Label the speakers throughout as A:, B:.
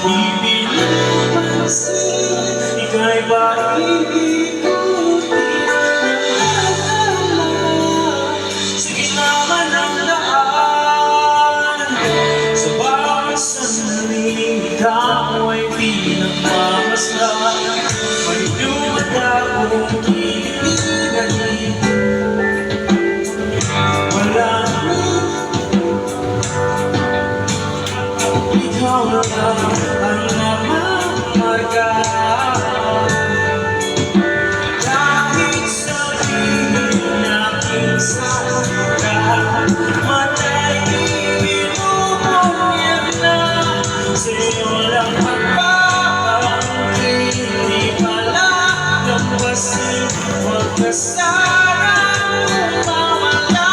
A: Di pinapansin, ika'y ba iikutin sa gitna man ng daan? Sa bawat sandaling ikaw ay pinagmamasdan. May dumadakong kilig. Wala ikaw na ang namamarga. Kahit sabihin natin sa lahat, matay binubunyan na. Sa'yo lang magpapangkin, di pala nampasin, magkasarang mawala.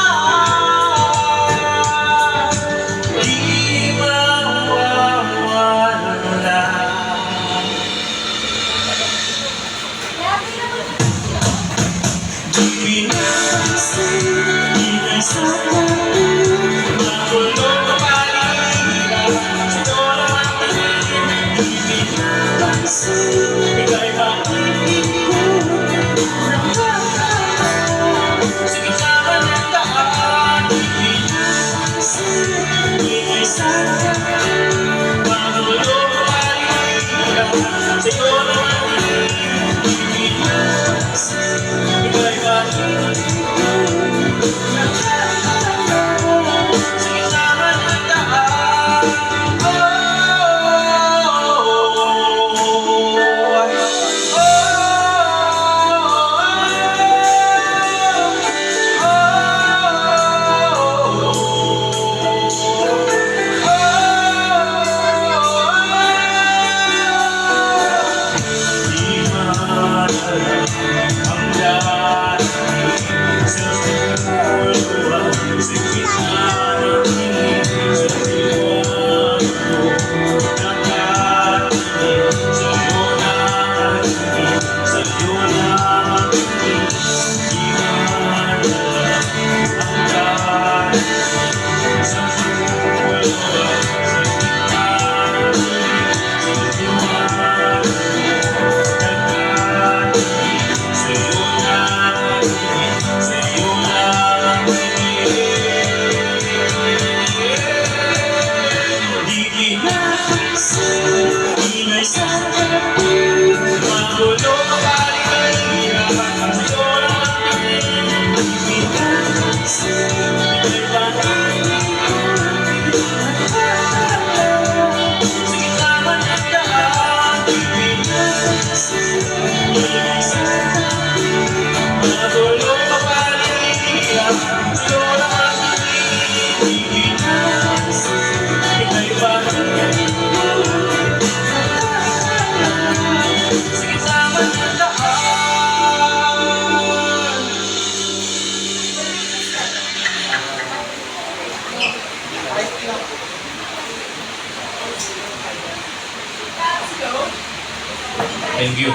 B: Thank you.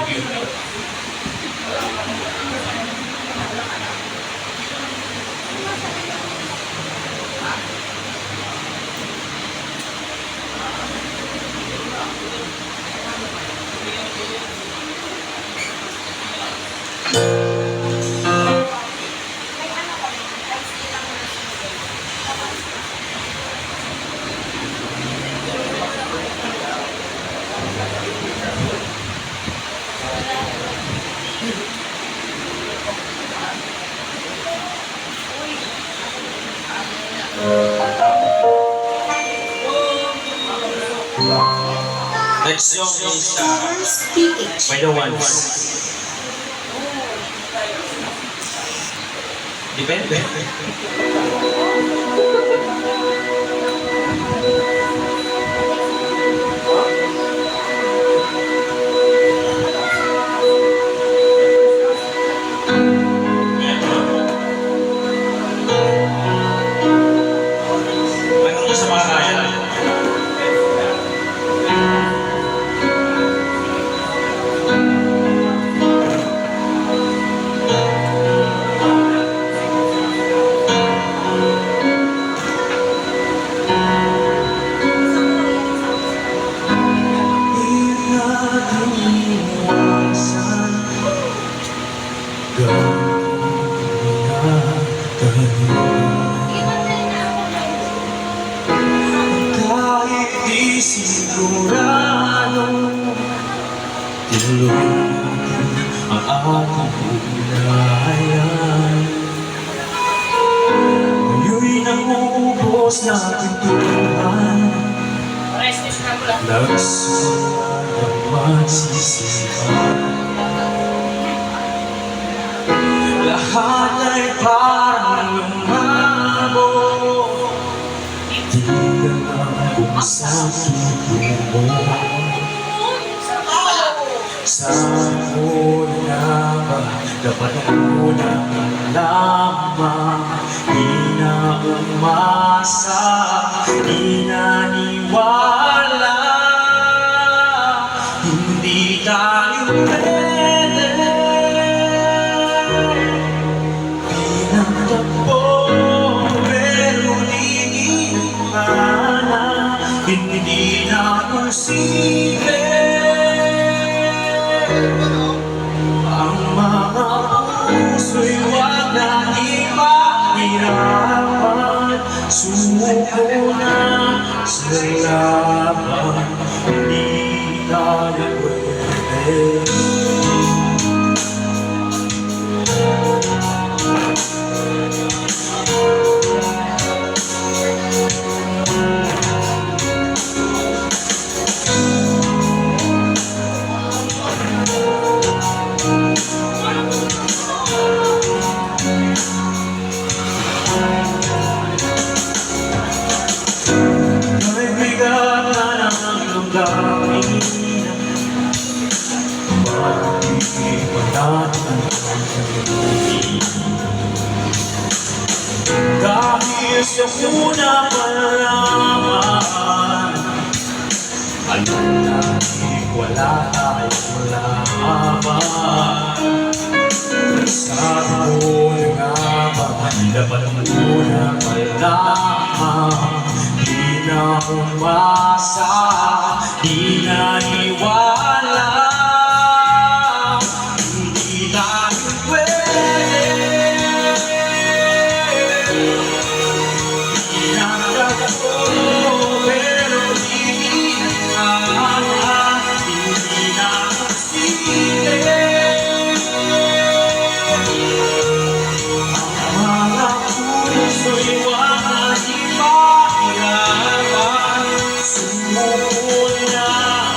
A: Next song is By the Ones. Depende. sigurado tinuloy ang ating ulayan. Ngayon'y nangubos na pintuan, nagsimula ng magsisihan. Lahat ay parang lumabo, di ka lang kung saan tutungo. Saan mo na ba dapat mo na malaman? Di na umasa, di naniwala, hindi tayo pwede pinagtagpo, pero di ginamana, hindi na posible ang mga puso'y wag na ipahirapan. Sumuko na sa laban, hindi tayo pwede. May bigat na ng damdamin, bakit di pa natin dahil sa una pa naman, alam natin wala tayong laban. Sabi mo na nga ba, dapat mo na malaman, di na umasa, di naniwala, hindi tayo pwede pinagtagpo, pero di ginamana, hindi na posible ang mga puso'y wag na ipahirapan. Sumuko na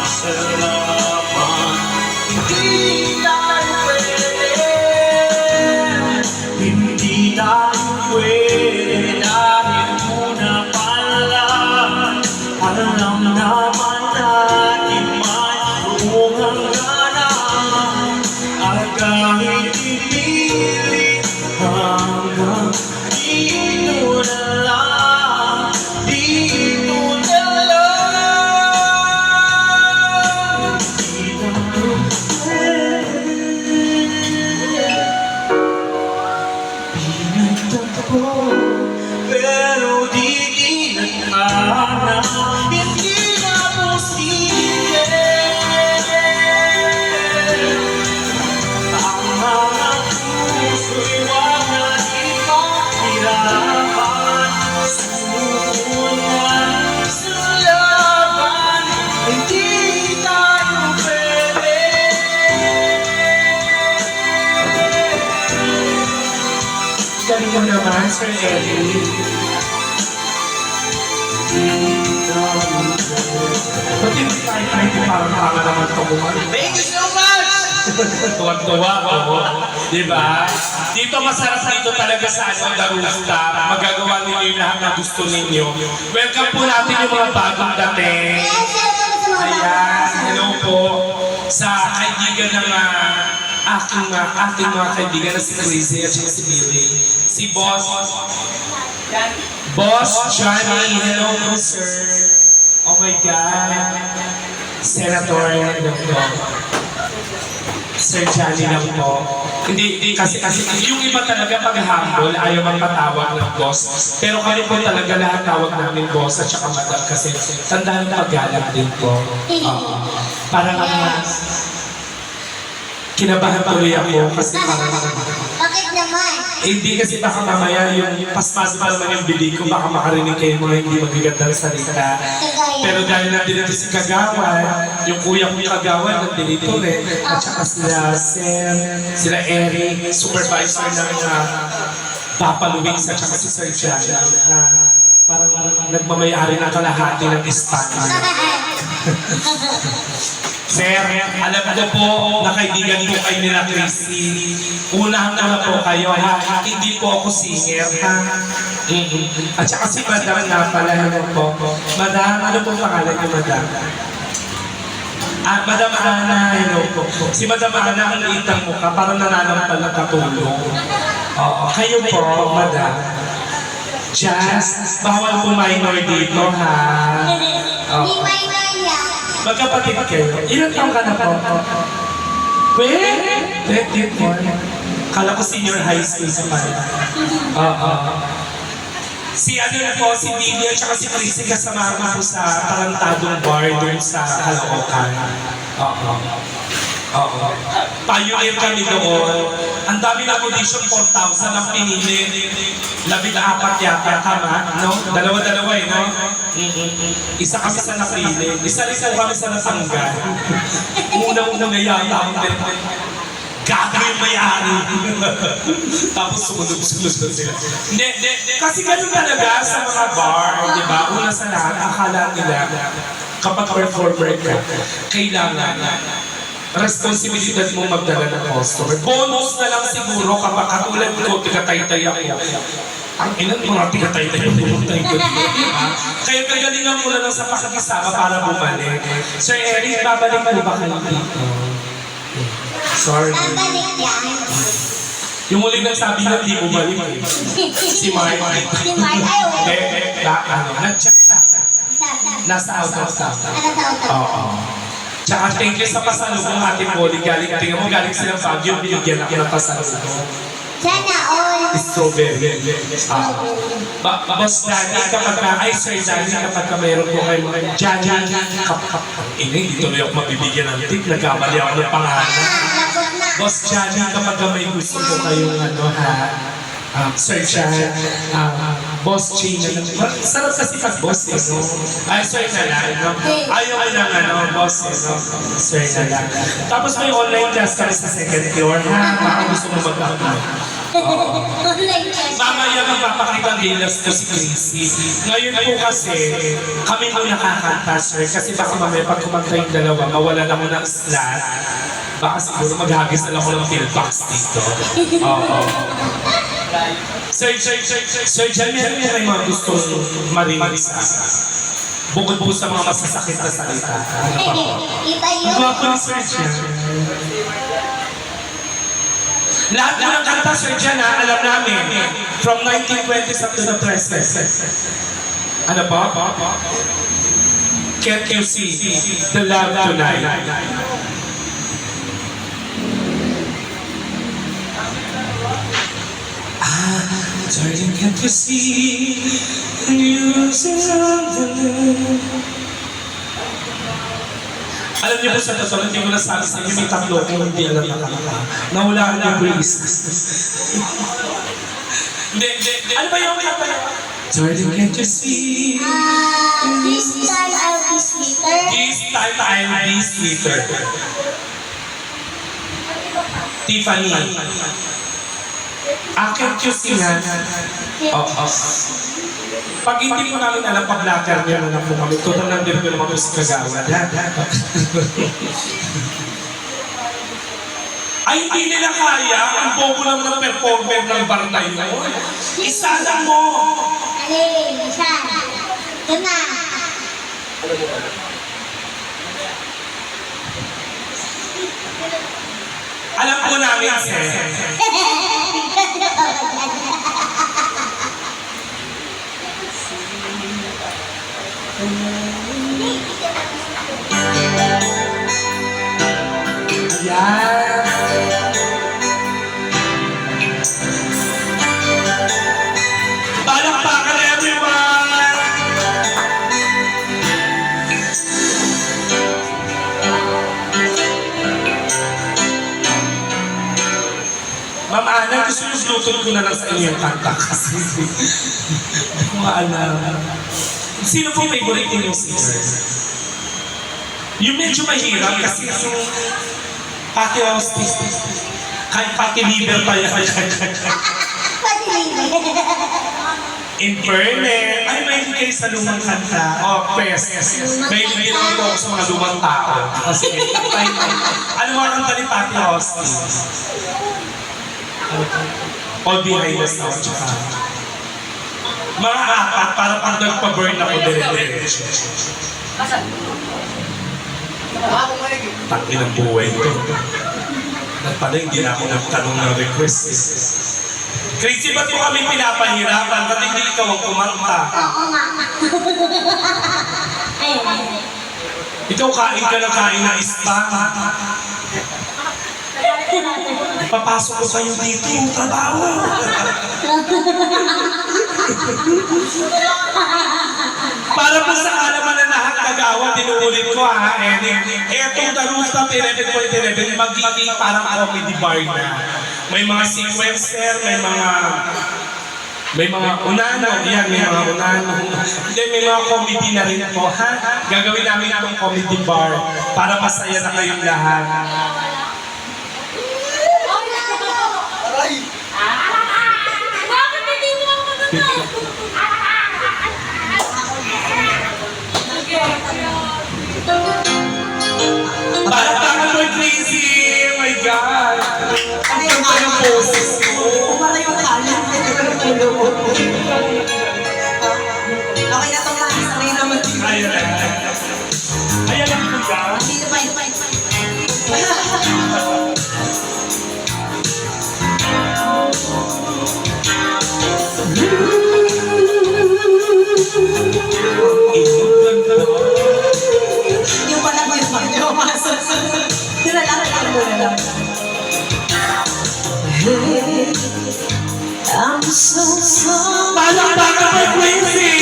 A: sa laban, hindi tayo pwede, hindi tayo pwede, dahil una pa lang alam naman natin mayroong hangganan, at kahit ipilit hanggang dito na lang, dito na lang, dito pinagtagpo, pero di ginamana, hindi na posible ang mga puso'y wag na ipahirapan. Sumuko na sa laban, hindi tayo pwede. Galing mo naman, Sir Eddie. Ba't hindi tayo parang nakakalaman ito bumalik?
B: Thank you so much!
C: Tuwag-tuwa ako. Diba? Dito masarap dito talaga sa The Rooftop. Magagawa ninyo yung lahat na gusto ninyo. Welcome po natin yung mga bagong dating. Ayan, hello po sa kaibigan ng aking mga kaibigan na si Crazy at si Billy. Si Boss Johnny, hello po sir. Oh my God. Senator, hello po. Sir Johnny lang po. Hindi kasi yung iba talaga pag-humble, ayaw magpatawag ng boss. Pero kami po talaga lahat tawag namin boss at saka madam kasi tandaan paggalang din po. Parang kinabahan tuloy ako kasi parang
D: Bakit naman?
B: naman.
C: Hindi kasi baka mamaya yung paspas pa naman yung bibig ko, baka makarinig kayo mga hindi magagandang salita. Pero dahil nandito si Kagawan, yung kuya ko yung Kagawan, nandito eh. At saka sila Sen, sila Eric, supervisor ng Papa Luis at saka si Sir Jan, na parang nagmamayari ng kalahati ng Espanya. Sir, alam ko po na kaibigan po kayo nila Christy. Unahan na po kayo ha. Hindi po ako singer ha. At saka si Madam na pala ano po. Madam, ano po pangalan niyo Madam? Madam Ana, hello po. Si Madam Ana ang liit ng mukha, parang nananampal ng katulong. Oo, kayo po, Madam. Just, bawal po minor dito ha.
B: Hindi may maya.
C: Magkapatid kayo. Ilan taong ka na po? Wait, 24. Kala ko senior high school sa pala. Oo. Si ano na po, si Billy at saka si Chrissy kasama ko sa tarantadong bar doon sa Caloocan. Oo. Oo. Pioneer kami doon. Ang dami na audition, 4,000 ang pinili. 14 yata, tama? No? Dalawa-dalawa eh, no? Isa kami sa napili. Isa rin po kami sa nasanggan. Unang-unang yata ang gago yung may-ari. Tapos sumunod-sunod na sila. Hindi. Kasi ganun talaga sa mga bar, di ba? Una sa lahat, akala nila kapag performer ka, kailangan responsibilidad mo magdala ng customer. Bonus na lang siguro kapag katulad ko, tigatay-tay ako. Ang ilan mga tigatay-tay yung bumuntay ko dito, di ba? Kaya kagalingan mo na lang sa pakakisama para bumalik. Sir Eric, babalik mo ba kayo dito? Sorry.
B: Babalik yan.
C: Yung muling nagsabi na di bumalik eh. Si Mark.
B: Si Mark, ay,
C: Hindi,
B: oo.
C: nag-check siya. Nasa out of town.
B: Ano daw to?
C: Oo. Tsaka thank you sa pasalubong Ate Polly. Tingnan mo, galing silang Baguio, binigyan ako ng pasalubong.
B: Sana all.
C: Strawberry. Boss Danny, kapag ka, ay Sir Danny, kapag ka mayroon po kayo mga Johnny, hindi tuloy ako mabibigyan ng tip, nagkamali ako ng pangalan.
B: Lagot na.
C: Boss Johnny, kapag ka may gusto ko kayong ano ha, Sir Chan, Boss Ching, sarap kasi pag boss eh, no? Ay, Sir na lang, no? Ayaw ko lang, ano, boss eh, no? Sir na lang. Tapos may online class kami sa second floor, ha? Baka gusto mo mag-apply.
B: Online class.
C: Mamaya magpapakita ng dilas ko si Chrissy. Ngayon po kasi, kami muna kakanta, sir. Kasi baka mamaya pag kumanta yung dalawa, mawala na mo ng slot. Baka siguro maghagis na lang ako ng pillbox dito. Oo. Sir Jan, meron niya kayo mga gusto marinig sa akin. Bukod po sa mga masasakit na salita. Ano pa po?
B: Iba yun.
C: Ang gwapo ni Sir Jan. Lahat mo ng kanta, Sir Jan, ha, alam namin. From 1920s up to the present. Ano pa? Can't you see the love tonight? Darling, can't you see the news around the world? Alam niyo po sa totoo, hindi ko nasabi sa inyo, may tatlo kung hindi alam na kanta. Nahulaan niyo, please. Hindi. Ano ba yung kanta? Darling, can't you see?
B: This time I'll be sweeter.
C: This time I'll be sweeter. Tiffany. Can't you see yan? Oo. Pag hindi mo namin alam, pag-blacker niya na lang po kami. Total lang din ko naman po si Kagawa. Ay, hindi nila kaya. Ang bobo naman ng performer ng bar na yun. Isa lang mo.
B: Alin, isa. Ito na.
C: Alam po namin, sir. Ayan. Palakpakan everyone! Ma'am Nanay, gusto yung bluetooth ko na lang sa inyo yung kanta kasi hindi ko maalam. Sino po favorite niyo singer? Yung medyo mahirap kasi yung Pati Austin. Kahit Pati Liber pa yan. In fairness, ay may kayo sa lumang kanta. Oh, pes. May hindi naman po ako sa mga lumang tao. Kasi, ano mo ang kanta ni Pati Austin? All behind us now, tsaka. Mga apat, para pang nagpa-burn ako dire-diretso. Tangin ang buhay ko. Pala hindi na ako nagtanong ng request. Crazy, ba't mo kami pinapahirapan? Ba't hindi ikaw ang kumanta?
B: Oo nga. Ayun.
C: Ikaw kain ka ng kain na spa. Papasok ko kayo dito yung trabaho. Para po sa kalaman na lahat kagawa, tinuulit ko ha, etong The Rooftop 11.11, magiging parang comedy bar na. May mga sequencer, may mga unano, yan, may mga unano. Hindi, may mga comedy na rin po, ha? Gagawin namin itong comedy bar para masaya na kayong lahat.
B: Bakit hindi mo ako
C: Bata ka mo, Crazy! Oh my God! Ang ganda ng poses ko!
D: Para yung kanan, ito ko ng ulo. Okay na itong lahat, sanay naman.
C: Ayan na. Ayan lang po ba?
D: Dito pa, ito pa. Yung pala ko yung mga pumasok. Tira lang, tira lang. Hey, I'm so sorry.
C: Palakpakan mo, Crazy!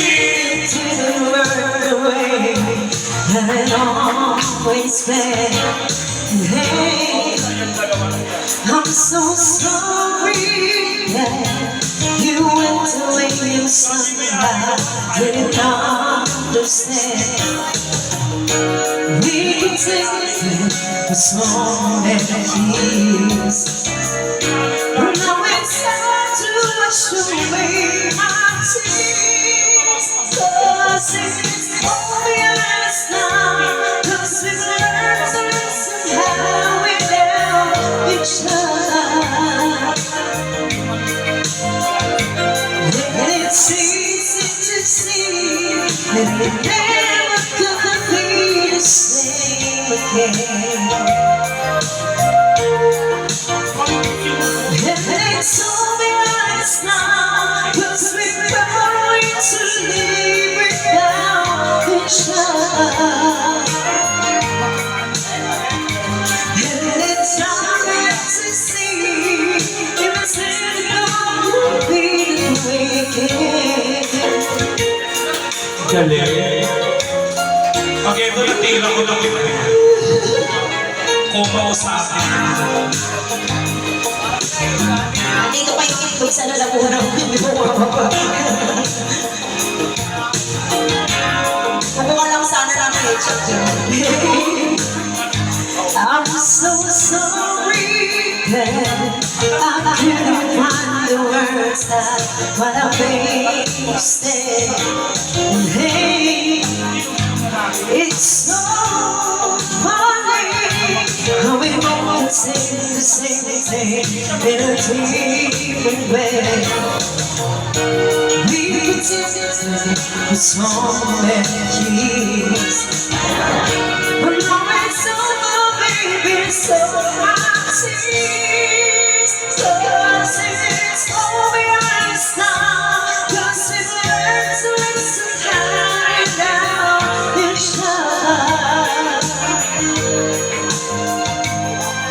D: Didn't work the way that it always been. Hey, I'm so sorry that you went away and somehow didn't understand. We could take it for so many years. Now it's time to wash away my tears. 'Cause it's all behind now. 'Cause we've learned to listen how we love each other. And it's easy to see that we never could be the same again. And it's all behind us now, 'cause we're going to live without each other. And it's hard to see if it's ever be the way again.
C: Galing. Okay, ito natira ko lang ito. Kumaw sa akin.
D: Dito pa yung itlog sa lalamunan ko, hindi mo mababa. Kumuha lang sana ng ketchup dyan. I'm so sorry that I couldn't find the words that what I made you say. And hey, it's so funny how we both say the same thing in a different way. We pretend for so many years, but now it's over, baby, so my tears. 'Cause it's all behind us now, 'cause we've learned to listen how each other.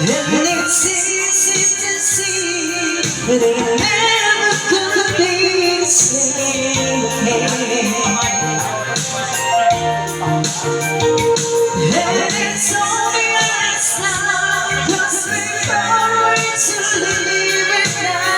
D: And it's easy to see that they never could be the same again. And it's all behind us now, 'cause we're going to live it now.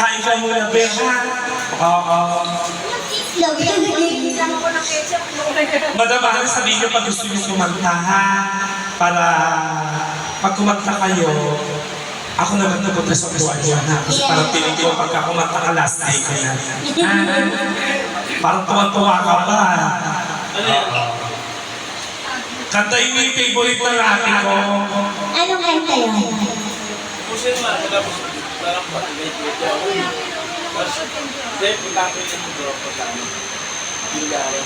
C: Kain ka muna, be, ha? Oo.
B: Itlog. Lang ako ng ketchup.
C: Madam, baka sabihin niyo pag gusto niyo kumanta, ha? Para pag kumanta kayo, ako naman napunta sa buwan niyo, ha? Kasi parang piling ko pagka kumanta ka last day ko na. Ha? Parang tuwan-tuwa ka pa. Oo. Kantayin mo yung favorite ng ate ko.
B: Anong kanta yun?
A: Pusin mo, tapos parang pag-ibig ko. Tapos, then, punta ko yung drop ko sa amin. Yung gawin.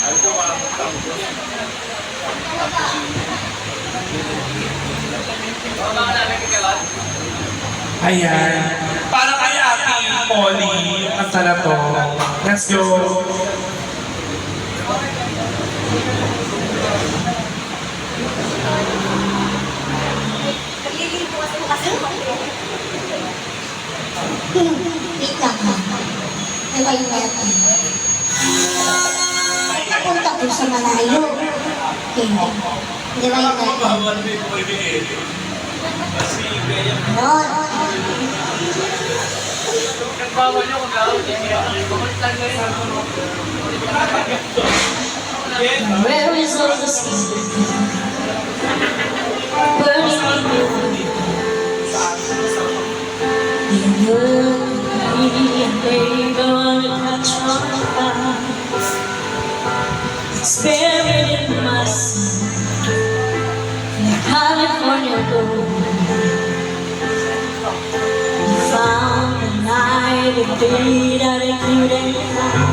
A: Ano ko, parang tawag ko. Tapos yung...
C: Ayan. Para kay ate Polly, yung kanta na to. Let's go.
B: Wait lang ha. Rewind natin. Papunta ko sa malayo. Okay. Rewind natin. Noon.
D: Where is all the sea? Burning in the wind. You look me and they gonna catch on fire. It's buried in my soul, like California gold. You found the night and day that I couldn't find.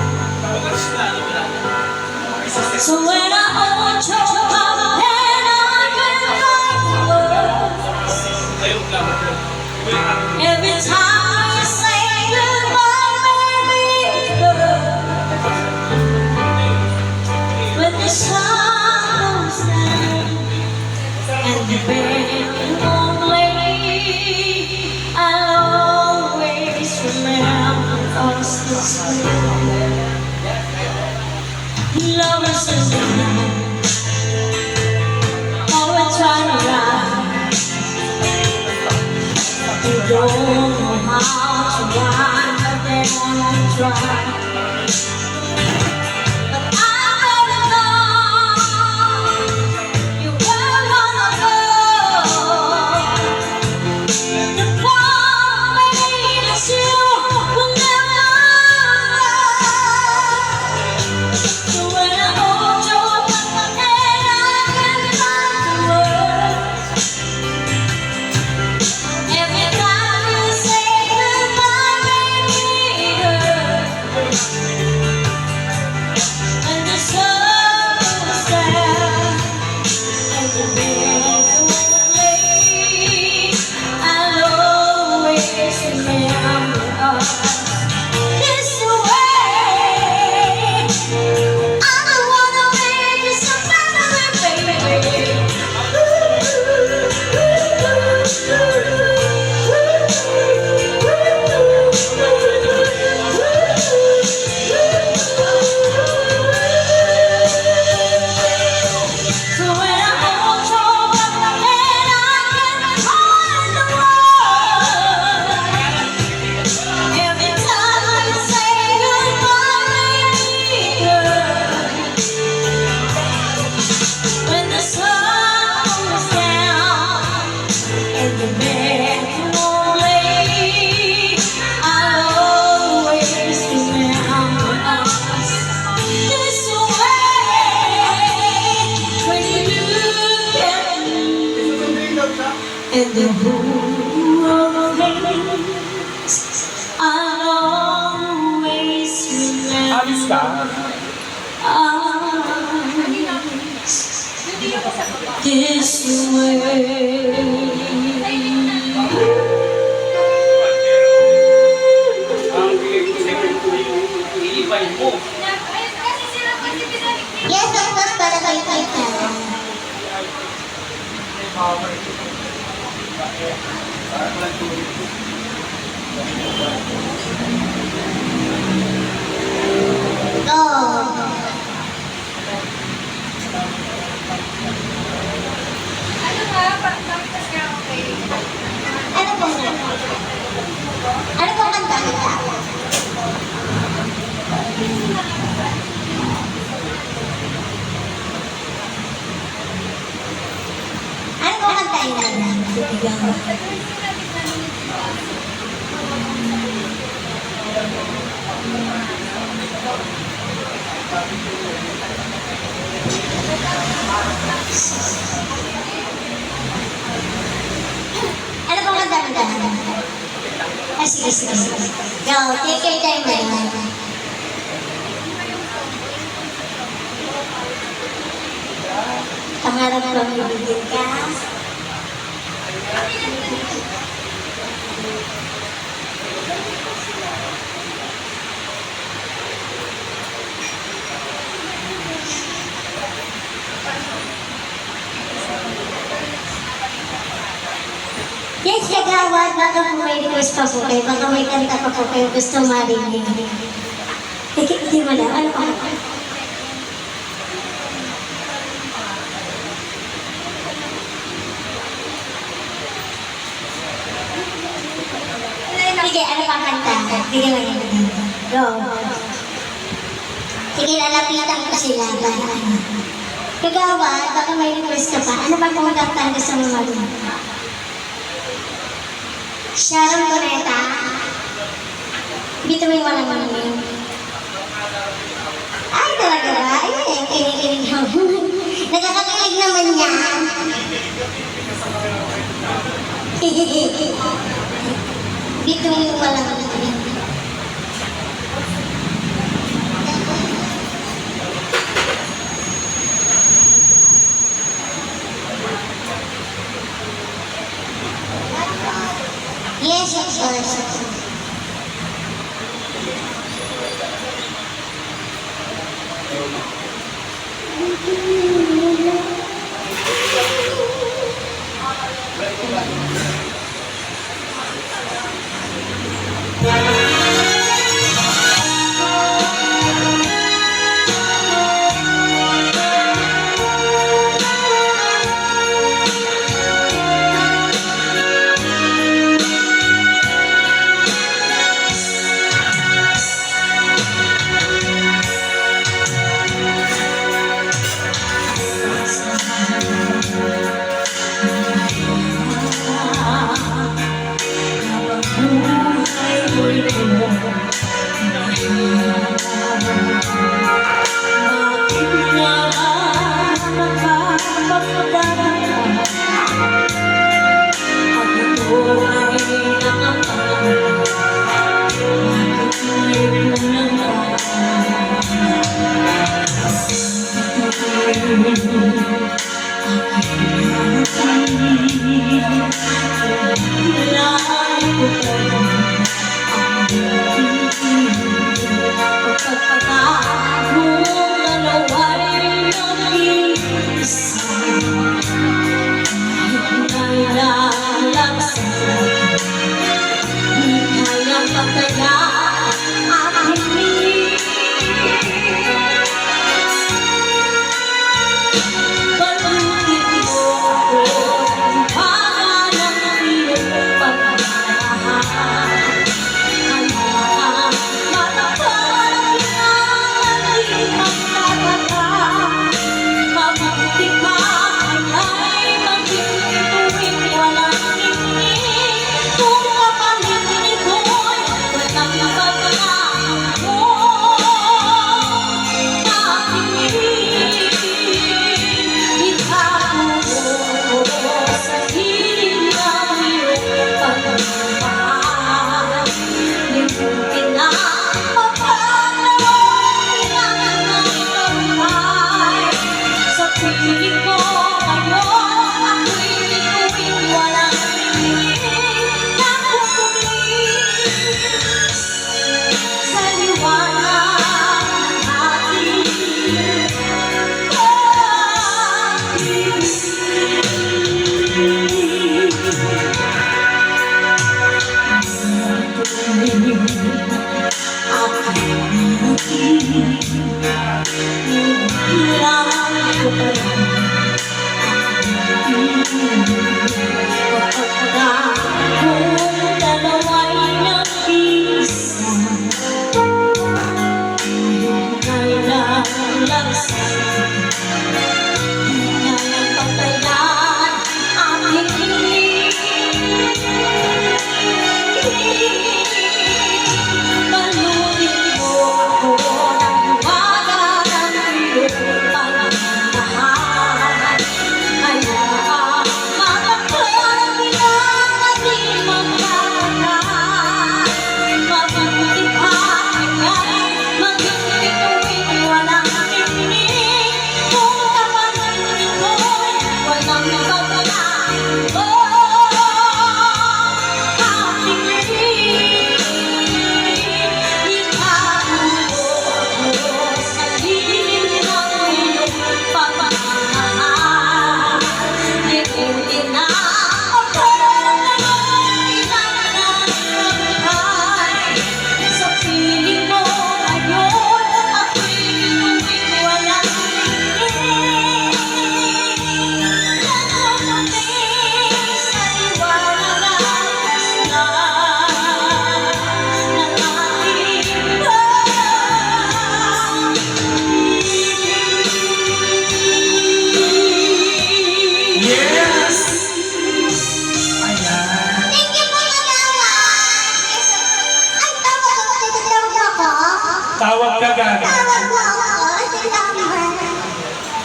D: So when I hold your hand, I can words. Every time you say goodbye, baby girl. When the sun goes down and the band won't play, I'll always remember us this way. Lovers in the night, always trying to ride. They don't know how to ride, but they want to try. But I never know you were one of those. The one made us you will never know. So when I hold your hand, I can find the words. Every time you say goodbye, baby girl. When the sun goes down and the band won't play, I'll always remember us this way. I don't wanna make you so better, baby. So when I hold your hand, I can find the words. Every time you say goodbye, baby girl. When the sun goes down and the band won't play, I'll always remember us this way. When you look at me and the whole world fades, I'll always remember us this way.
B: Yes, of course, para kayo kayo. Go.
E: Ano nga, bakit kasi okay?
B: Kaibigan. Ano pong kanta? Ah, sige, sige, sige. Go, take your time, man. Pangarap ko ang ibigin ka. Yes, kagawad, baka po may request pa po kayo, baka may kanta pa po kayo gusto marinig. Hindi mo lang, ano pa? Sige, ano pang kanta? Sige lang yun. Go. Sige, lalapitan ko sila. Kagawad, baka may request ka pa. Ano ba kung kanta gusto mo marinig? Sharon Cuneta. Bituin mo lang namin. Ay, talaga ba? Ay, kinikinig naman. Nagkakakilig naman niya. Bituin mo lang namin. Yes, of course.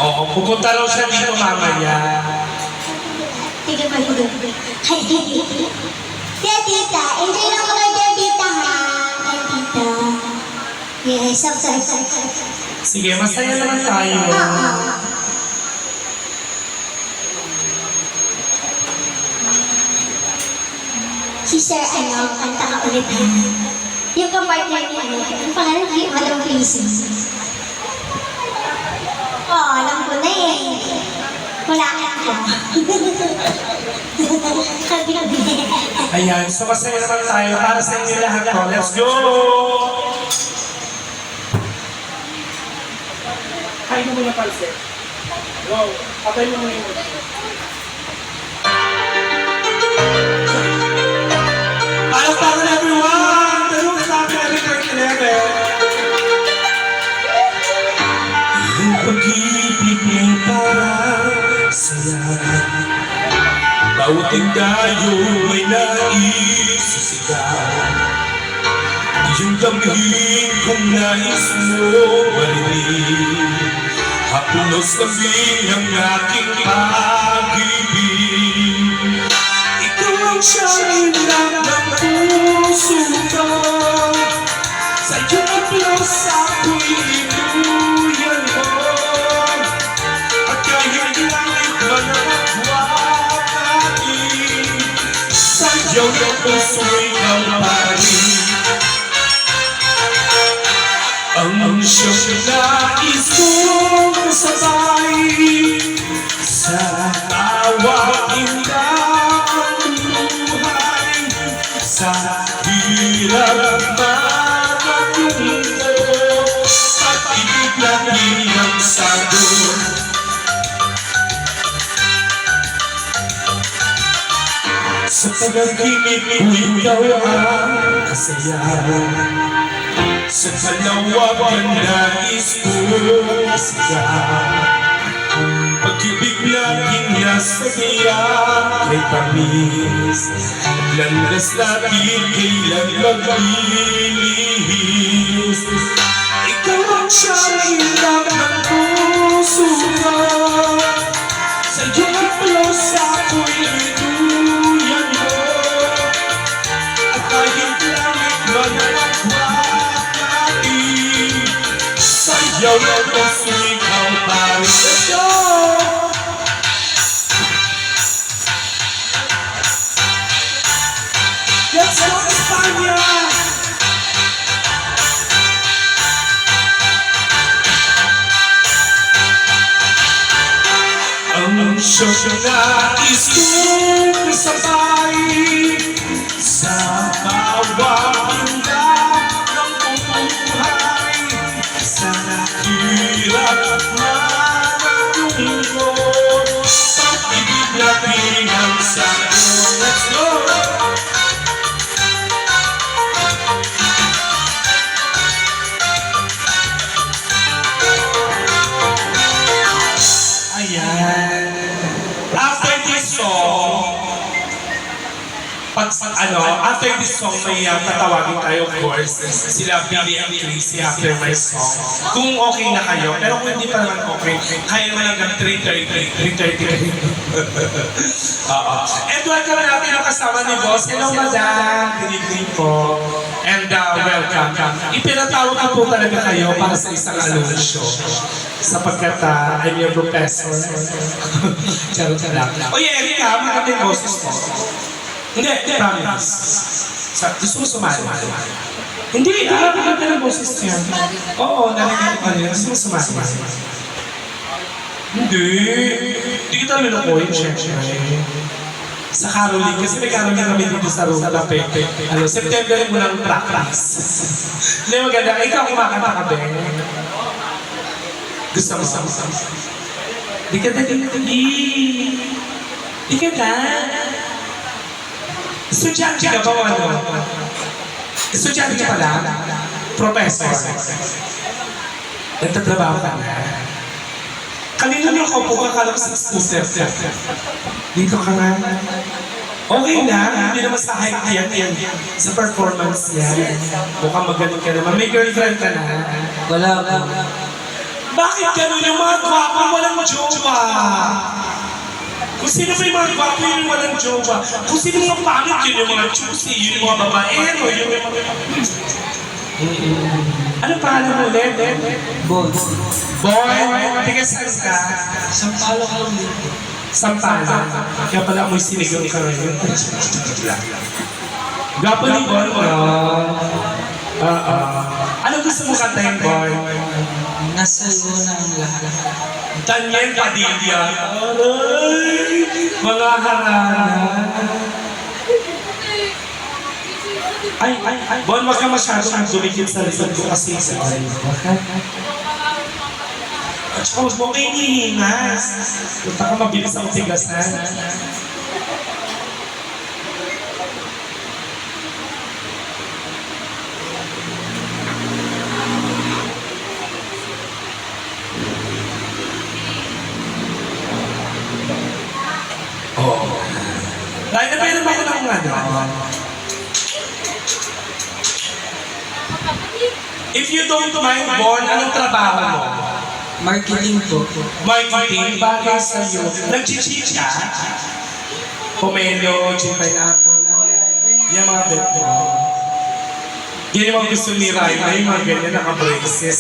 C: Oo, pupunta raw siya dito mamaya.
B: Sige pa, sige. Hi, Dear tita, enjoy lang ko kayo, dear tita, ha? Dear tita. Yes, sorry.
C: Sige, masaya naman tayo.
B: Si Sir, kanta ka ulit. Yung kapartner niya, yung pangalan, Madam Casey. Alam ko na eh. Wala ka. Kabi-kabi.
C: Ayan, so masaya naman tayo para sa inyo lahat po. Let's go!
A: Kain mo muna palse. Go. Patay mo muna yung
C: Palakpakan everyone! Tanong sa akin na record 11. Yung pag-ibig niya'y parang saya. Bawat tayo may naisisigaw. Yung damhin kung nais mo marinig. Hapunos kami ang aking pag-ibig. Ikaw ang siyang lang ng puso ko. Sa iyong aplos ako'y inuyan mo. At kahit langit man ang magwakati, sayaw ng puso'y ikaw pa rin. Ang siyang nais kong kasabay sa bawat indang buhay, sa hirap makapunto, pag-ibig lagi ang sagot. Sa pag-ibig ko ikaw ang kasayahan. Sa kalawagan nais ko siya. Pag-ibig laging nasa kaya kay tamis. Landas natin kailan maglilihis. Ikaw ang siyang hirap ng puso ko. Sa iyong aplos ako'y inuyan mo. At kahit langit man ang sayaw ng puso ikaw pa rin. Let's go! Let's go, Espanya! Ang siyang nais kong kasabay sa bawat indang ng buhay, sa hirap manalungkot, pag-ibig natin ang sagot. Let's go! Ayan. After this song, after this song, may tatawagin tayo, of course, sila Billy and Tracy after my song. Kung okay na kayo, pero kung hindi pa naman okay, kaya naman hanggang 3:30. And welcome natin ang kasama ni Boss. Hello, Madam. Good evening po. And welcome. Ipinatawag ko po talaga kayo para sa isang anunsyo. Sapagkat I'm your professor. Charot lang. Oye, Erika, magandang boses mo. Hindi, promise. Gusto mo sumali? Hindi, maganda ng boses niya. Oo, narinig ko niya. Gusto mo sumali? Hindi. Hindi kita nilukoy, syempre. Sa Caroling, kasi may Caroling kami dito sa Rula, September mo lang practice. Hindi, maganda. Ikaw kumakanta ka, Ben. Gusto mo? Di ka na. Estudyante ka ba o ano? Estudyante ka pala? Professor. Nagtatrabaho ka na. Kanina nyo ako po kakala ko sa exclusive. Dito ka nga. Okay na, hindi naman sa height yan. Sa performance yan. Mukhang magaling ka naman. May girlfriend ka na.
E: Wala po.
C: Bakit ganun yung mga gwapo walang jowa? Kung sino ba yung mga gwapo yun yung walang jowa? Kung sino yung mga pangit yun yung mga choosy, yun yung mga babaero, yun yung mga... Ano pangalan mo ulit?
D: Boy.
C: Boy? Tiga saan ka?
D: Sampalo ka lang dito.
C: Sampala. Kaya pala amoy sinigang ka ngayon. Gwapo ni Boy, no? Ano gusto mo kantahin, Boy?
D: Nasa iyo na ang lahat.
C: Daniel Padilla. Aray! Mga harana. Ay, Bon, wag ka masyadong dumikit sa likod ko kasi sa oray mo. At saka huwag mo kayo nihingas. Punta ka mabilis ang tigasan. Oo. Dahil na pwede ba ko ng If you don't mind, Bon, anong trabaho mo?
D: Marketing po.
C: Marketing, bagay sa'yo. Nag-cheat ka? Pomelo, cheat pineapple. Yung mga bet mo. Yan yung mga gusto ni Raina, yung mga ganyan naka-braces.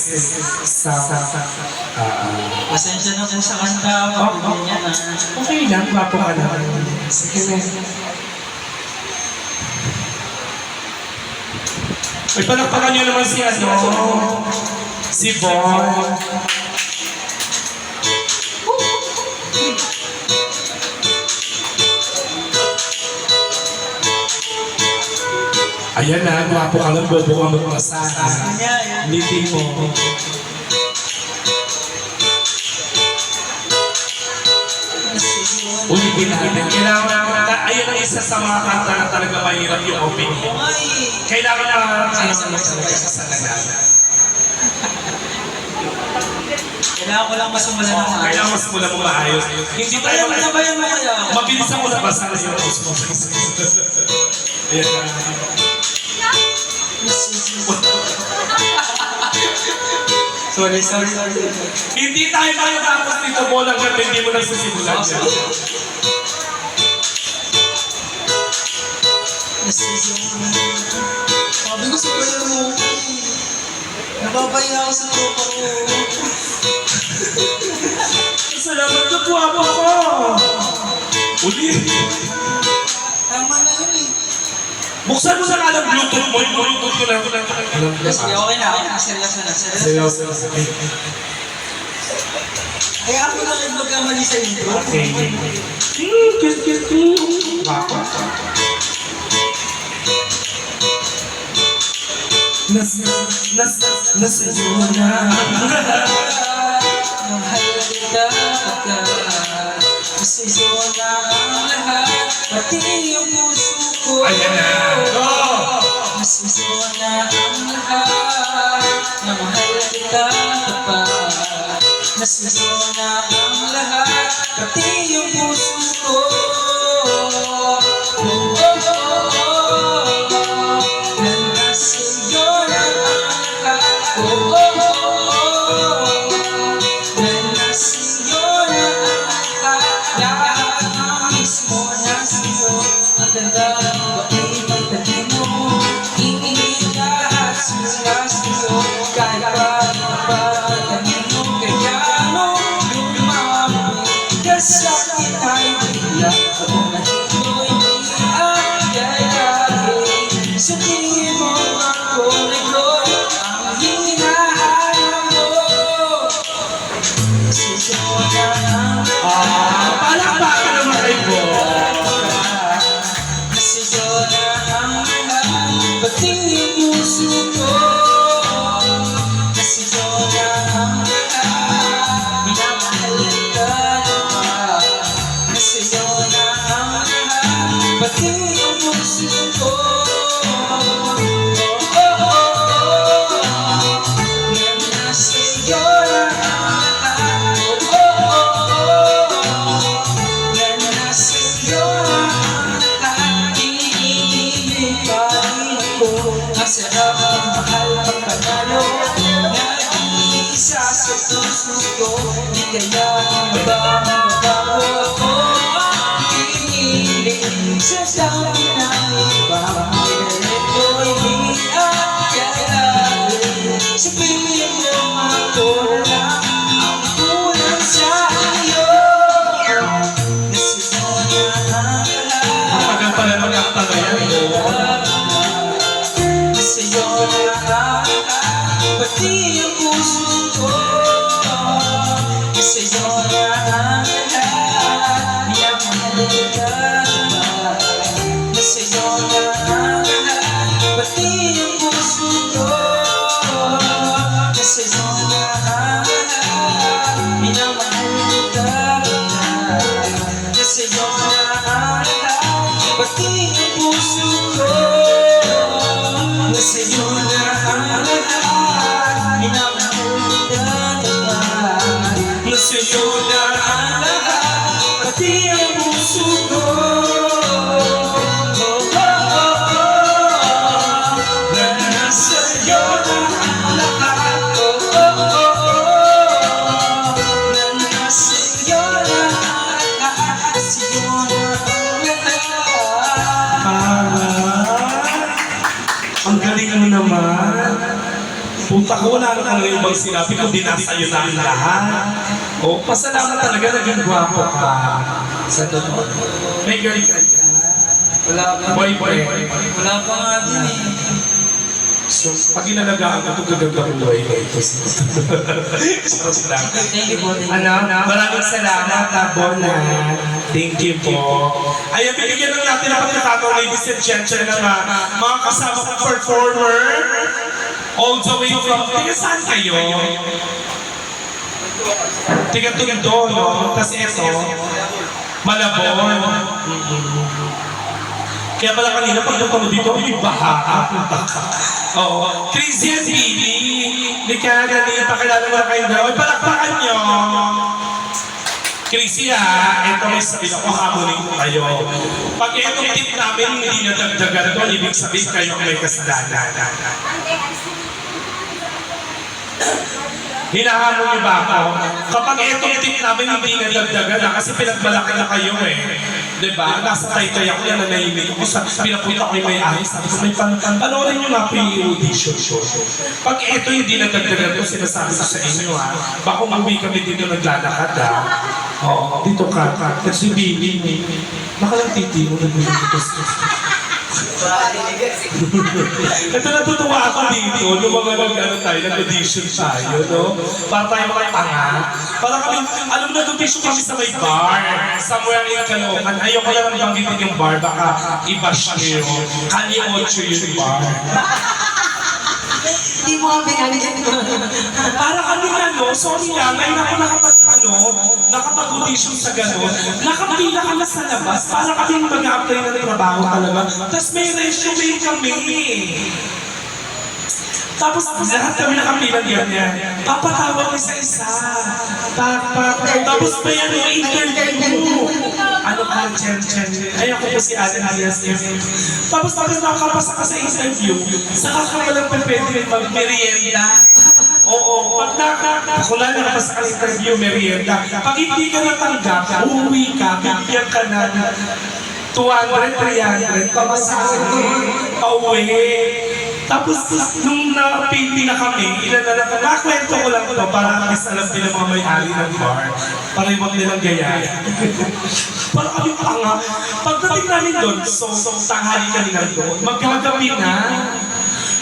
D: Pasensya na po sa kanta. Pagpili niya na.
C: Okay lang, gwapo ka na. Sige na. Ay, palakpakan nyo naman si si Bon. Ayan na, gwapo ka lang, bobo ka magmasahe. Lipin mo. Ulitin natin. Kailangan, ayun ang isa sa mga kanta na talaga mahirap yung opening. Kailangan na
D: Kailangan ko lang masumula ng maayos.
C: kailangan mas mula mo maayos. Hindi tayo
D: Sabayan mo kaya ako.
C: mabilis ako nabasa na yung post mo. Ayan na.
D: Sorry.
C: Hindi tayo makatapos nito mo lang hanggang hindi mo nagsisimulan siya.
D: Sabi ko sabayan mo. Nababaya ako sa tropa ko.
C: Salamat ka, guwapo ko! Uli!
D: Tama na yun eh.
C: Buksan mo na nga ng Bluetooth mo. Yung Bluetooth ko na.
D: Sige, okay na. Seryoso na.
C: Seryoso.
D: Kaya ako na rin magkamali sa intro.
C: Okay. Kiss. Guwapo. Nasa'yo na.
D: Mahal kita pagkat masa'yo na ang lahat. Pati yung puso ko.
C: Ayan na. Go!
D: Masa'yo na ang lahat. Na mahal kita kapag masa'yo na ang lahat. Pati yung puso ko. Na nasa'yo na ang lahat. Na nasa'yo na ang lahat. Lahat na mismo nasa'yo. Ang ganda ng bahay ng tabi mo. Iinit lahat sila sa'yo. Kahit pa kanino kaya mo lumapit ka sa'kin ay bigla. Ako na dito'y hindi ayayahin. Sa tingin mo ako rin ang hinahanap mo. Sa'yo na ang
C: Palakpakan naman kay Bo.
D: Nasa'yo na ang lahat, pati yung puso ko. Nasa'yo na ang lahat, minamahal ka naman. Nasa'yo na ang lahat, pati yung puso ko. Na nasa'yo na ang lahat. Na nasa'yo na ang lahat. Iniibig pa rin ako. Ang sarap ng mahal pagkatalo. Nag-iisa sa puso bang mabago ako ang piniling sa dami ng iba? Ito'y di akalain, sabihin mo ako na lang ang kulang sa iyo. Kasi mo na ang lahat,
C: Tagal pala mag-acta na yan.
D: sa'yo na ang lahat, pati ang puso ko. Sa'yo na ang lahat, minamahal kita naman. Sa'yo na ang lahat, pati ang puso ko. Sa'yo na ang lahat, minamahal kita naman. Sa'yo na ang lahat, pati ang puso ko. Sa'yo na ang lahat, minamahal kita naman. Sa'yo na ang lahat, pati ang puso ko. Sa'yo na ang lahat, sa'yo na ang lahat, sa'yo na ang lahat.
C: Ang galing mo naman. Puta ko, wala na lang yung ibang sinabi ko, dinasa'yo na ang lahat. O, pasalamat talaga, naging gwapo ka.
D: Sa totoo,
C: May girlfriend ka.
D: wala pa.
C: Boyfriend.
D: Wala pa nga din eh.
C: So, pag inalagaan ko ito, gaganda ko buhay ko ito. Sarap lang.
D: Thank you po.
C: Maraming salamat, Bona. Thank you po. Ayan, bibigyan lang natin ang pagkakataon, ladies and gentlemen, ng mga kasama kong performer. All the way from, tiga saan kayo? Tiga Tondo, no? Tapos ito, Malabon. Kaya pala kanina, pagpunta mo dito, may baha. Oo. Crazy and Bibi. Hindi ka ganyan, pakilala mo na kayong dalawa. Ay, palakpakan nyo. Crazy ha, ito may sabihin ako, hamunin ko kayo. Pag itong tip namin hindi nadagdagan to, ibig sabihin kayo may kasalanan. Hinahamon niyo ba ako? Kapag itong tip namin hindi nadagdagan na, kasi pinagmalaki na kayo eh. Diba? Nasa taytay ako yan, nanahimik ako. Pinapunta ko yung may ayos. Sabi ko, may panoorin nyo nga po yung audition show. Pag ito hindi nadagdagan ko, sinasabi ko sa inyo ha. Baka umuwi kami dito naglalakad ha. Oo, dito ka. Kasi Bibi, baka lang titi mo naglalakad. Ito natutuwa ako dito, nung mga nag-audition tayo, no? Para tayo mga tanga. Para kami, alam mo, nag-audition kami sa may bar. Somewhere in Caloocan. Ayoko na lang banggitin yung bar, baka i-bash niyo. Kali 8 yung bar.
B: Hindi mo kami
C: Para kami sorry lang, ngayon ako nakapag-audition sa gano'n. Nakapila kami sa labas, para kami mag-apply na ng trabaho talaga. Tapos may resume kami. Tapos lahat kami nakapila ganyan. Papatawag isa-isa. Tapos may interview. Ano ka, Chen? Ay, ako po si Alan Alias. Tapos nakakapasa ka sa interview, saka ka walang pwede mag-merienda. Oo, pag ako lang nakapasa ka sa interview, merienda. Pag hindi ka natanggap, uuwi ka, bigyan ka na 200, 300, pauwi. Tapos, nung napili na kami, nakakwento ko lang ito para at least alam din ang mga may-ari ng bar. Para iwag nilang gayahin. Para kami panga. Pagdating namin doon, so tanghali kami na doon, magkagabi na.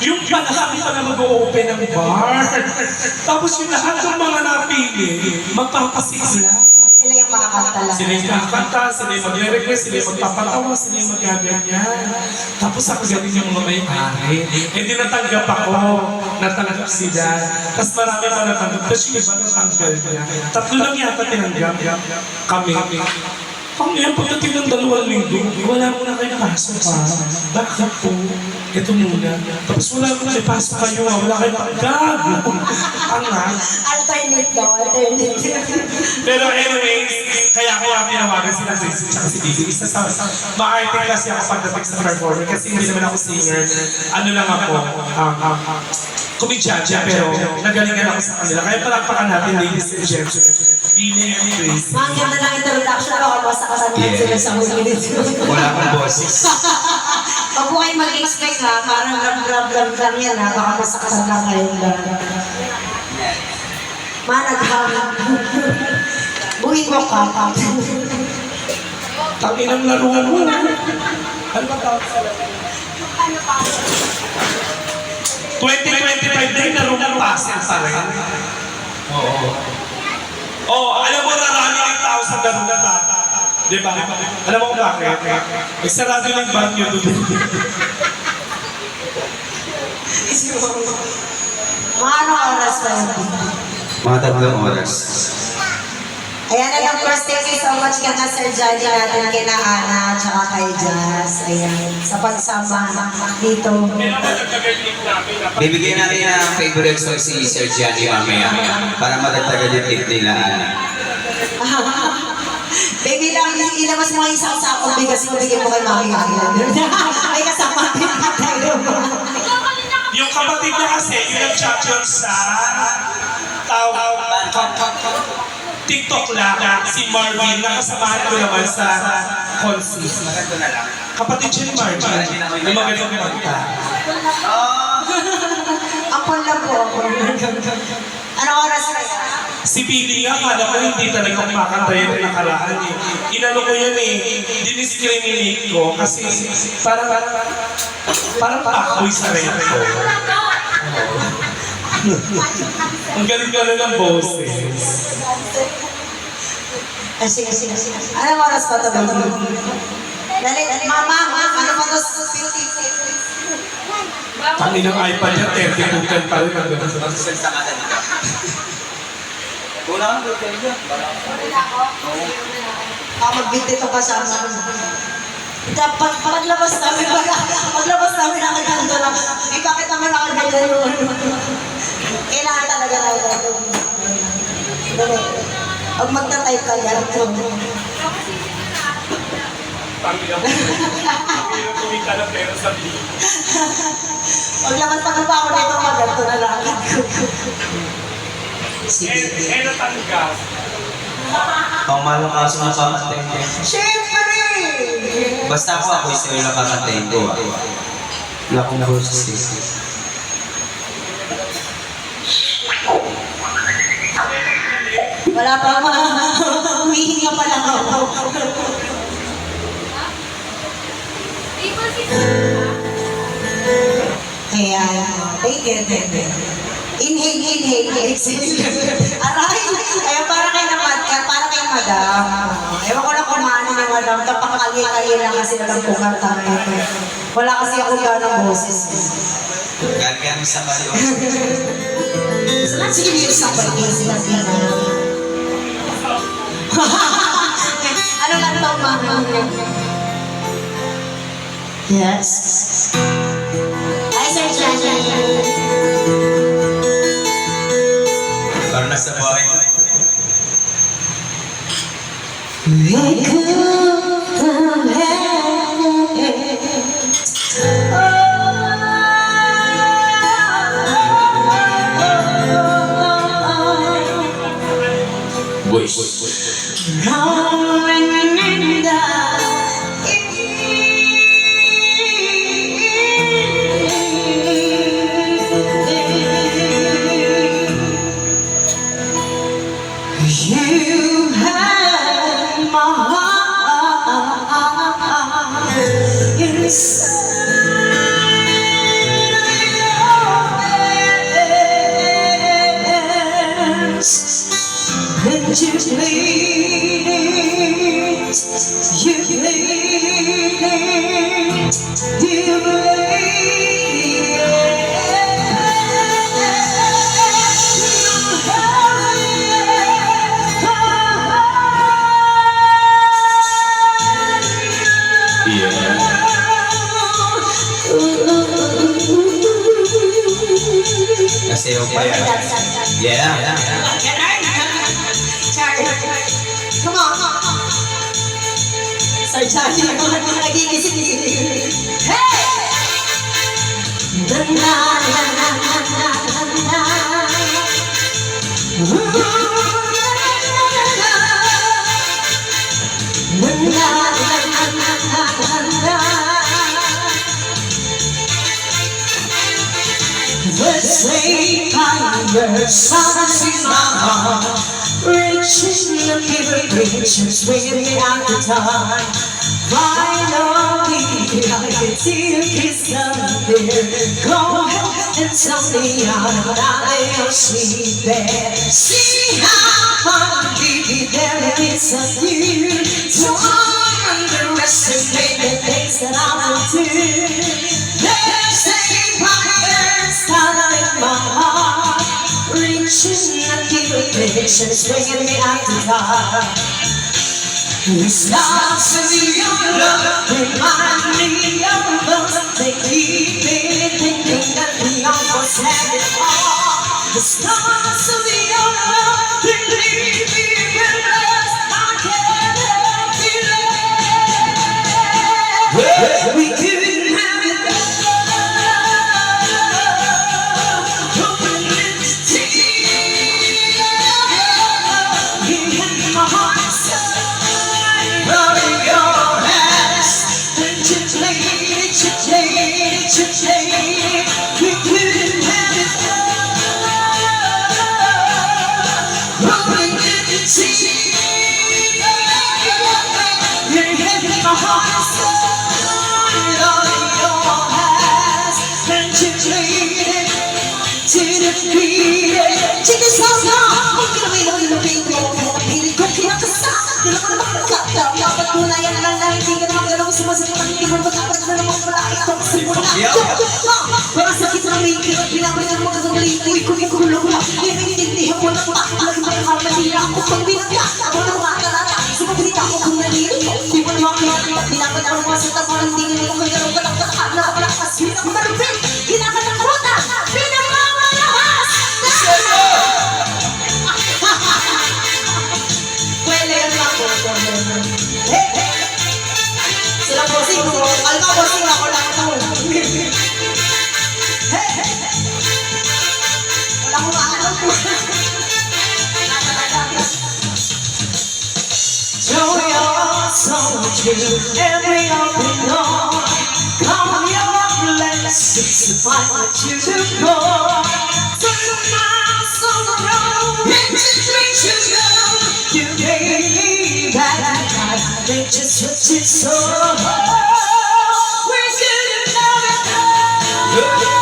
C: Yung pala kami pa na mag-o-open ng bar. Tapos yung lahat ng mga napili, magpapasigla.
B: Sila yung makakanta lang.
C: Sila yung kakanta, sila yung magre-request, sila yung magpapatawa, sila yung magaganyan. Tapos ako galing yung mga may-ari. Eh di natanggap ako, natanggap sila. Tapos marami pa natanggap. Tapos yung iba natanggal niya. 3 lang yata tinanggap kami. Pang ngayon, pagdating ng 2 linggo, wala mo na kayo pasok pa. Bakit po? Ito muna. Tapos wala mo na ipasok kayo, wala kayo tanggap. Ang nga.
B: Alternate daw, alternate.
C: Pero anyways, kaya ako ang tinawagan sila sa isa at si Dizzy. Isa sa ma-arting kasi ako pagdating sa performer kasi hindi naman ako singer. Ano lang ako, komedyante pero nagalingan ako sa kanila. Kaya palakpakan natin, ladies and gentlemen. Feeling and Grace.
B: Mga ganda ng introduction ako, masakasan
E: Yeah.
B: sila sa huli.
E: Wala akong boses.
B: Huwag po kayo mag-expect ha, parang ram lang yan ha, baka masakasan lang kayo na. Managhang. Buhin mo ka.
C: Tanginang laruan mo. Ano ba tawag sa 2025 na yung larong passes pa rin. Oo. Oo, alam mo narami ng tao sa larong na bata. Di ba? Alam mo kung bakit? May sarado ng banyo doon.
B: Mga anong oras ba yun?
E: Mga 3 oras.
B: Ayan, and of course, thank you so much ka na Sir Johnny natin, kina Ana, tsaka kay Jazz. Ayan, sa pagsama dito.
E: Bibigyan natin ang favorite song si Sir Gianni mamaya para madagdagan yung tip nila.
B: Baby lang, ilabas mo isang sakong bigas mo, bigyan mo kay Mami Ayan. Ay, kasama din tayo.
C: Yung kapatid niya kasi, yung nag-champion sa TikTok lang, si Marvin, nakasamahan ko naman sa concert. Kapatid siya ni Marvin, yung magandang kanta.
B: Ampon lang po ako. Anong oras na yan?
C: Si Billy nga, kala ko hindi talaga kumakanta yung nakaraan eh. Inano ko yun eh, diniscriminate ko kasi parang pakboy sa rin ko. Ang galing-galing ng boses.
B: Sige. Anong oras pa ito, baby? Dali, mama, ano pa ito?
C: Tangin ng iPad niya, 32 kan pa rin.
A: Kulang ang hotel niya.
B: Magbit ito kasama. Paglabas namin nakaganto na. Eh, bakit naman nakaganto yun? Kailangan talaga na ito. Pag magta-type ka yan,
C: Tangin ang tuming ka na pero sa bilis.
B: paglabas pa ako nito, maganto na lang.
C: Eh, natanggas.
E: Pang malakas na kakantayin ko.
B: Siyempre!
E: Basta ako sa'yo lang kakantayin ko. Wala akong boses.
B: Wala pa humihinga pa lang ako. Kaya, take it. Inhale, exhale. Aray! Kaya para kay madam. Ewan ko lang kung maano ni madam. Kapakali-kali lang kasi alam ko kanta. Wala kasi ako gano'ng boses.
E: Gagawin sa kayo.
B: Sige, may isang balik sila sila. Ano lang ito, mama? Yes. Hi, Sir Johnny.
E: Para nasa bahay.
B: We could from heaven.
C: Wish.
B: You have my heart inside your hands, and you
E: Nasayaw pa yan. Yeah.
B: Come on. Sir Johnny, nagigising-gising. Hey! Na-na-na-na-na-na-na. say fire, silence in my heart. Reaching the vibrations, bringing me out the time. Finally, I can see you kiss something. Go ahead and tell me I'm not asleep there. See how far there is of you. Don't underestimate the things that I will do. There's a fire starting in my heart. Reaching the vibrations, bringing me out the dark. The stars of your love remind me of us. They keep me thinking that we almost had it all. The stars of your love, they leave me breathless. I can't help feeling we couldn't have it all. Open its teeth, you had my heart. We couldn't have it all. Rolling in the sea, you're heavy, my heart is solid. All in your hands, and you played it to defeat it. Check this out now. Kung kinawin ko, pilit ko kinakasa. Di naman makakata. Dapat mo na yan lang na hindi ka naman galaw. Sumasagot ang hindi mo magkakaroon na naman pala itong simula. Para sakit na may ikot, pinapalitan mo kasabali. Uy, kumikulong na. Inintindihan mo na pa. Lagi ba yung kamalira ako pang binagya? Ako na mga kalata. Sumabalita ako kung nanili. Di mo naman kinakita. Dinapad ako mga sa tapo. Hindi nga naman magkakaroon ka lang katakad. Nakapalakas. Pinakumalupin. Kinakatakutan. Pinamamalahas. Pwede yan lang po. Sila bossing ko. Alam mo bossing ako lang ito. Wala ko maalam po. Show your soul to every open door. Come your blessings to find what you do for. Turn my soul around. Introduce you down. You gave me that night. They just what you saw. We couldn't have it all.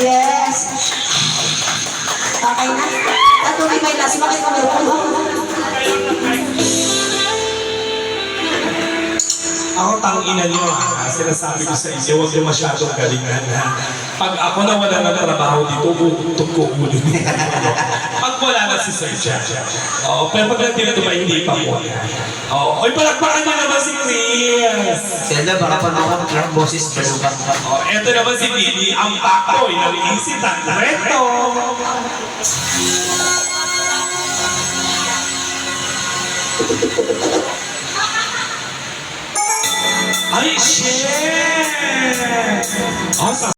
B: Yes. Okay na. Natuloy may last. Bakit kami
C: Ako tangina niyo ha. Sinasabi ko sa inyo, huwag niyo masyadong galingan ha. Pag ako na wala ng trabaho dito, bubugtog ko ulo niyo. Pag wala na si Sir Jack. Oo, pero pag nandito ba, hindi pa po. Oo, oy, palakpakan niyo naman si Chris.
E: Zelda, baka pag ako ng boses, palukan ka.
C: Oh, eto naman si Billy, ang bakoy ng isitan. Reto! Ay, shit! Oh, sa